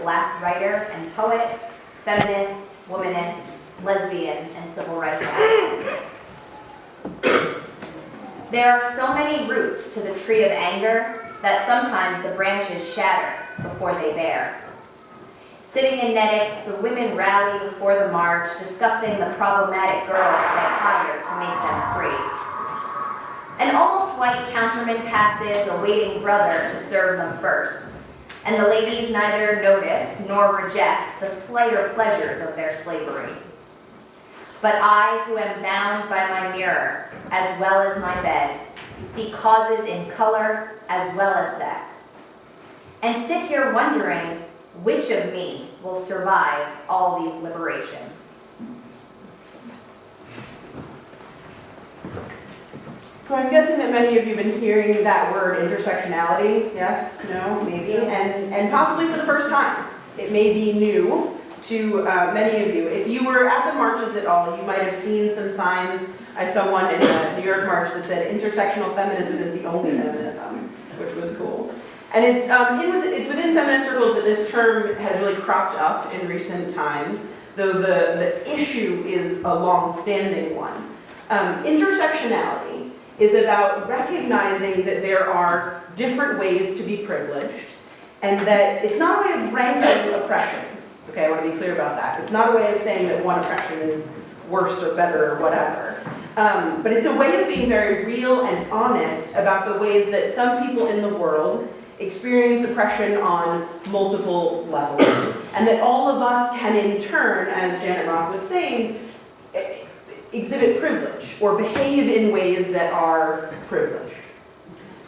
Black writer and poet, feminist, womanist, lesbian, and civil rights activist. There are so many roots to the tree of anger that sometimes the branches shatter before they bear. Sitting in Nedics, the women rally before the march, discussing the problematic girls they hire to make them free. An almost white counterman passes, awaiting brother to serve them first, and the ladies neither notice nor reject the slighter pleasures of their slavery. But I, who am bound by my mirror, as well as my bed, see causes in color as well as sex, and sit here wondering which of me will survive all these liberations. So I'm guessing that many of you have been hearing that word intersectionality, yes, no, maybe, and possibly for the first time. It may be new to many of you. If you were at the marches at all, you might have seen some signs. I saw one in the New York March that said intersectional feminism is the only feminism, which was cool. And it's within feminist circles that this term has really cropped up in recent times, though the issue is a long-standing one. Intersectionality is about recognizing that there are different ways to be privileged, and that it's not a way of ranking oppressions. Okay, I want to be clear about that. It's not a way of saying that one oppression is worse or better or whatever. But it's a way of being very real and honest about the ways that some people in the world experience oppression on multiple levels, and that all of us can in turn, as Janet Roth was saying, exhibit privilege or behave in ways that are privileged.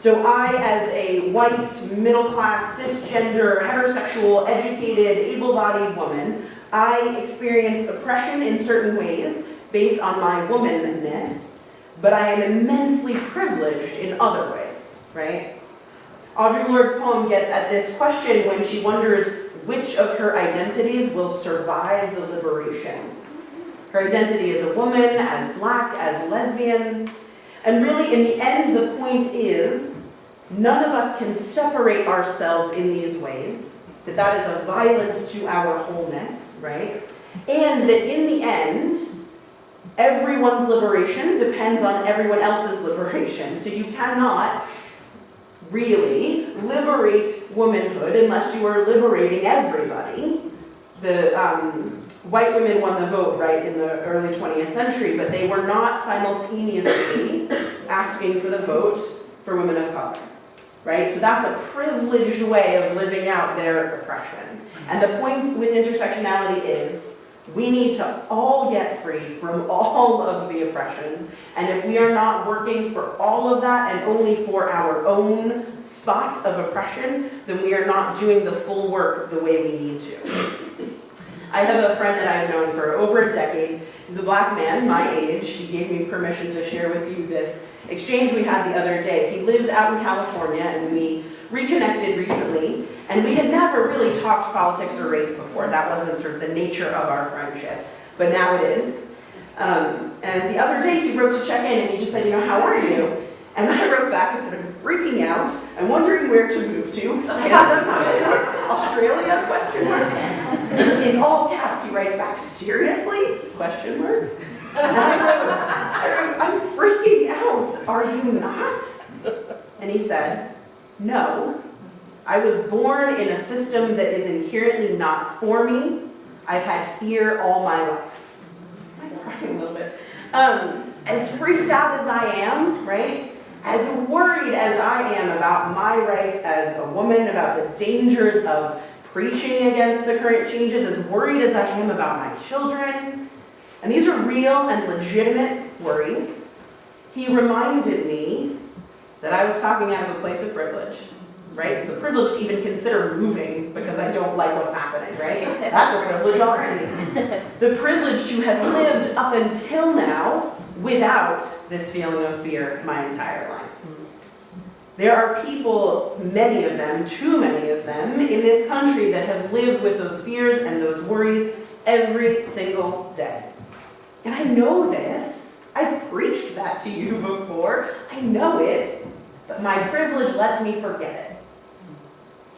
So I, as a white, middle-class, cisgender, heterosexual, educated, able-bodied woman, I experience oppression in certain ways based on my womanness, but I am immensely privileged in other ways, right? Audre Lorde's poem gets at this question when she wonders which of her identities will survive the liberations. Her identity as a woman, as Black, as lesbian. And really, in the end, the point is, none of us can separate ourselves in these ways, that is a violence to our wholeness, right? And that in the end, everyone's liberation depends on everyone else's liberation. So you cannot really liberate womanhood unless you are liberating everybody. The white women won the vote, right, in the early 20th century, but they were not simultaneously asking for the vote for women of color, right? So that's a privileged way of living out their oppression. And the point with intersectionality is we need to all get free from all of the oppressions, and if we are not working for all of that and only for our own spot of oppression, then we are not doing the full work the way we need to. I have a friend that I've known for over a decade. He's a Black man, my age. He gave me permission to share with you this exchange we had the other day. He lives out in California, and we reconnected recently, and we had never really talked politics or race before. That wasn't sort of the nature of our friendship, but now it is. And the other day he wrote to check in, and he just said, how are you? And I wrote back and said, I'm freaking out. I'm wondering where to move to. Australia? Question mark. In all caps, he writes back, seriously? Question mark. And I wrote, I'm freaking out. Are you not? And he said, no. I was born in a system that is inherently not for me. I've had fear all my life. I'm crying a little bit. As freaked out as I am, right? As worried as I am about my rights as a woman, about the dangers of preaching against the current changes, as worried as I am about my children, and these are real and legitimate worries, he reminded me that I was talking out of a place of privilege, right? The privilege to even consider moving because I don't like what's happening, right? That's a privilege already. The privilege to have lived up until now without this feeling of fear my entire life. There are people, many of them, too many of them, in this country that have lived with those fears and those worries every single day. And I know this. I've preached that to you before. I know it, but my privilege lets me forget it.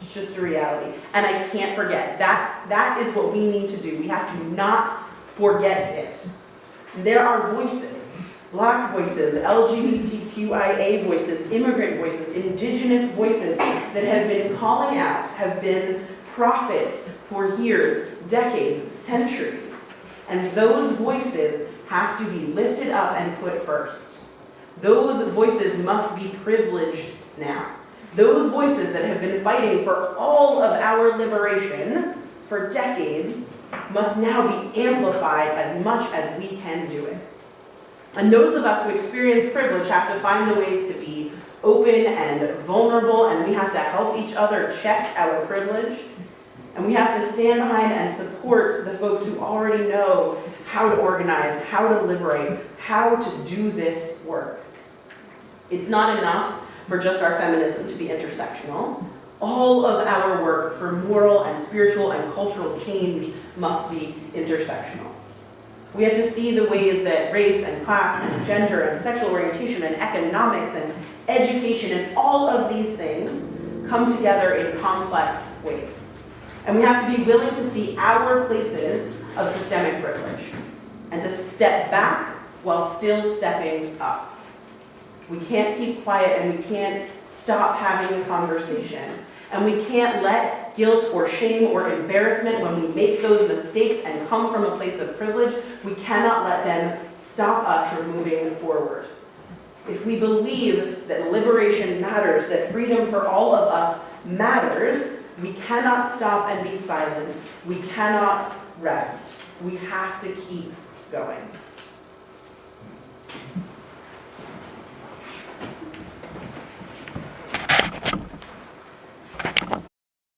It's just a reality. And I can't forget. That is what we need to do. We have to not forget it. There are voices, Black voices, LGBTQIA voices, immigrant voices, indigenous voices that have been calling out, have been prophets for years, decades, centuries. And those voices have to be lifted up and put first. Those voices must be privileged now. Those voices that have been fighting for all of our liberation for decades must now be amplified as much as we can do it. And those of us who experience privilege have to find the ways to be open and vulnerable, and we have to help each other check our privilege. And we have to stand behind and support the folks who already know how to organize, how to liberate, how to do this work. It's not enough for just our feminism to be intersectional. All of our work for moral and spiritual and cultural change must be intersectional. We have to see the ways that race and class and gender and sexual orientation and economics and education and all of these things come together in complex ways. And we have to be willing to see our places of systemic privilege and to step back while still stepping up. We can't keep quiet, and we can't stop having the conversation. And we can't let guilt or shame or embarrassment when we make those mistakes and come from a place of privilege, we cannot let them stop us from moving forward. If we believe that liberation matters, that freedom for all of us matters, we cannot stop and be silent. We cannot rest. We have to keep going.